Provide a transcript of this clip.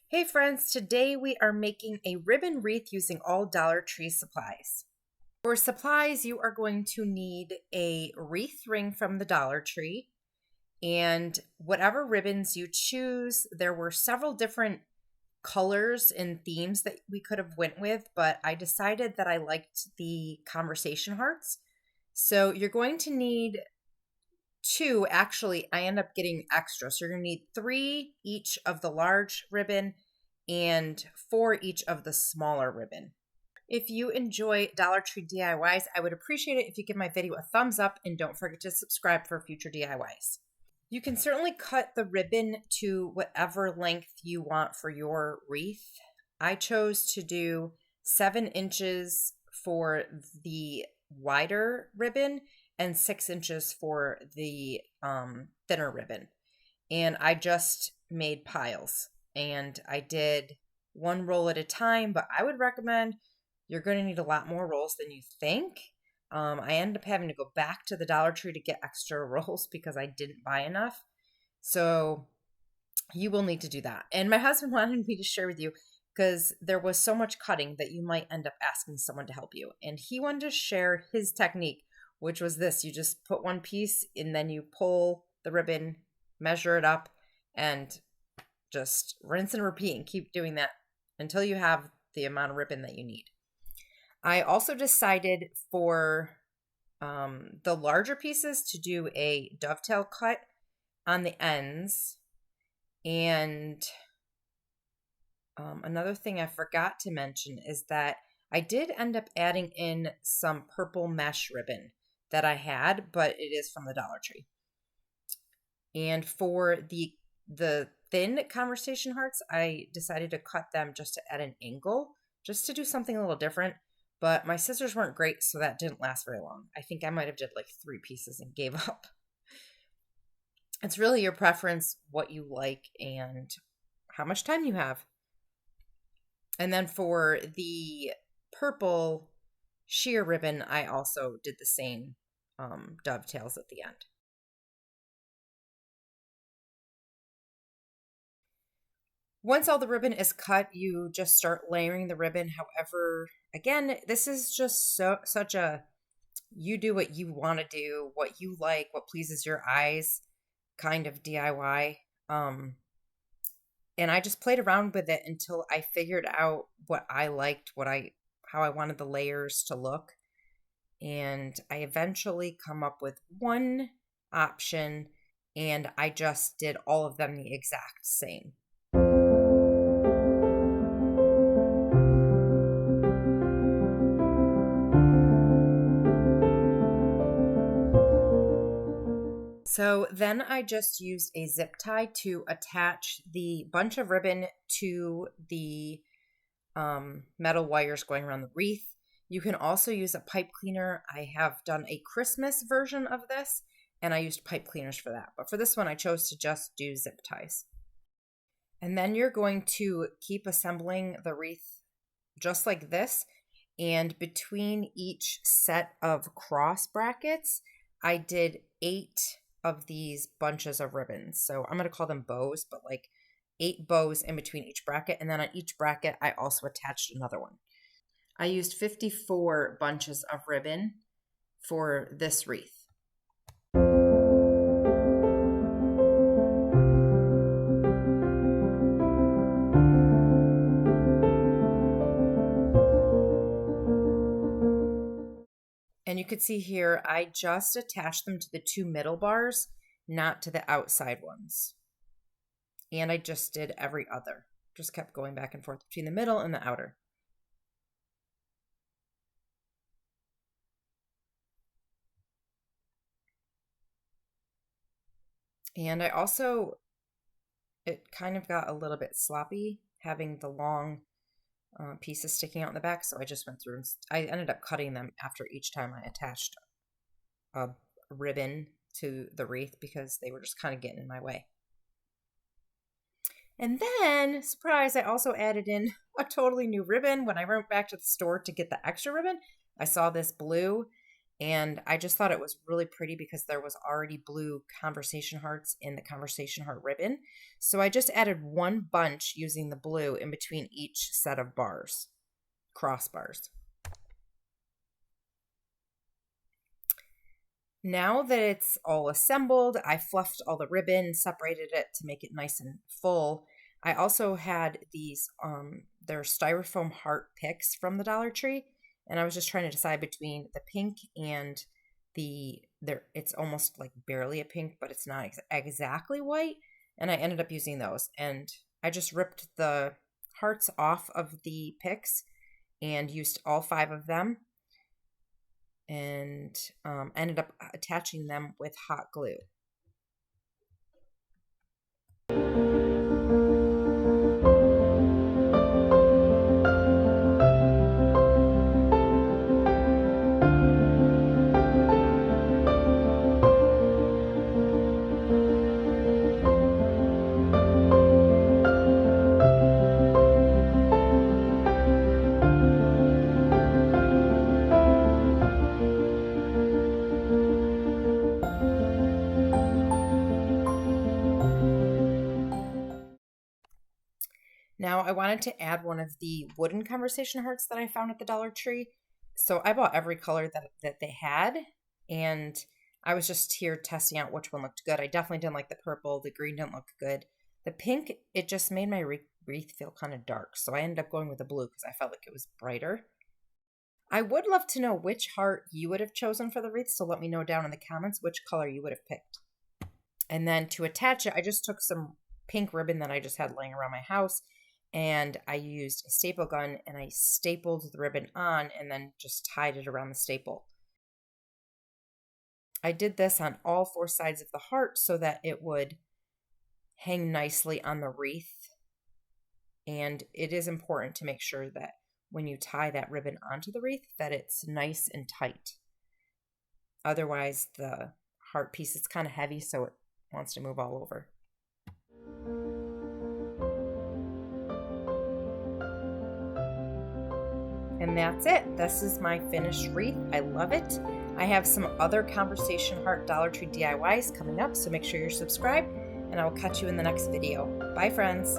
Hey friends, today we are making a ribbon wreath using all Dollar Tree supplies. For supplies, you are going to need a wreath ring from the Dollar Tree and whatever ribbons you choose. There were several different colors and themes that we could have went with, but I decided that I liked the conversation hearts. So you're going to need two. Actually, I end up getting extra. So you're going to need three each of the large ribbon and four each of the smaller ribbon. If you enjoy Dollar Tree DIYs, I would appreciate it if you give my video a thumbs up and don't forget to subscribe for future DIYs. You can certainly cut the ribbon to whatever length you want for your wreath. I chose to do 7 inches for the wider ribbon and 6 inches for the thinner ribbon. And I just made piles and I did one roll at a time, but I would recommend you're going to need a lot more rolls than you think. I ended up having to go back to the Dollar Tree to get extra rolls because I didn't buy enough. So you will need to do that. And my husband wanted me to share with you because there was so much cutting that you might end up asking someone to help you. And he wanted to share his technique, which was this. You just put one piece and then you pull the ribbon, measure it up, and just rinse and repeat and keep doing that until you have the amount of ribbon that you need. I also decided for the larger pieces to do a dovetail cut on the ends. And another thing I forgot to mention is that I did end up adding in some purple mesh ribbon that I had, but it is from the Dollar Tree. And for the thin conversation hearts, I decided to cut them just at an angle, just to do something a little different. But my scissors weren't great, so that didn't last very long. I think I might have did like 3 pieces and gave up. It's really your preference, what you like, and how much time you have. And then for the purple sheer ribbon, I also did the same dovetails at the end. Once all the ribbon is cut, you just start layering the ribbon. However, again, this is just such a you do what you want to do, what you like, what pleases your eyes kind of DIY. And I just played around with it until I figured out what I liked, how I wanted the layers to look. And I eventually come up with one option and I just did all of them the exact same. So then I just used a zip tie to attach the bunch of ribbon to the metal wires going around the wreath. You can also use a pipe cleaner. I have done a Christmas version of this, and I used pipe cleaners for that. But for this one, I chose to just do zip ties. And then you're going to keep assembling the wreath just like this. And between each set of cross brackets, I did 8 of these bunches of ribbons. So I'm going to call them bows, but like 8 bows in between each bracket. And then on each bracket, I also attached another one. I used 54 bunches of ribbon for this wreath. And you could see here, I just attached them to the 2 middle bars, not to the outside ones. And I just did every other. Just kept going back and forth between the middle and the outer. And I also, it kind of got a little bit sloppy having the long pieces sticking out in the back. So I just went through and I ended up cutting them after each time I attached a ribbon to the wreath because they were just kind of getting in my way. And then, surprise, I also added in a totally new ribbon. When I went back to the store to get the extra ribbon, I saw this blue And I just thought it was really pretty because there was already blue conversation hearts in the conversation heart ribbon. So I just added one bunch using the blue in between each set of bars, crossbars. Now that it's all assembled, I fluffed all the ribbon, separated it to make it nice and full. I also had these, they're styrofoam heart picks from the Dollar Tree, and I was just trying to decide between the pink and it's almost like barely a pink, but it's not exactly white, and I ended up using those. And I just ripped the hearts off of the picks and used all 5 of them, and ended up attaching them with hot glue. Now I wanted to add one of the wooden conversation hearts that I found at the Dollar Tree. So I bought every color that they had, and I was just here testing out which one looked good. I definitely didn't like the purple. The green didn't look good. The pink, it just made my wreath feel kind of dark. So I ended up going with the blue because I felt like it was brighter. I would love to know which heart you would have chosen for the wreath, so let me know down in the comments which color you would have picked. And then to attach it, I just took some pink ribbon that I just had laying around my house, and I used a staple gun and I stapled the ribbon on and then just tied it around the staple. I did this on all 4 sides of the heart so that it would hang nicely on the wreath. And it is important to make sure that when you tie that ribbon onto the wreath that it's nice and tight. Otherwise the heart piece is kind of heavy, so it wants to move all over. And that's it. This is my finished wreath. I love it. I have some other Conversation Heart Dollar Tree DIYs coming up, so make sure you're subscribed, and I will catch you in the next video. Bye, friends.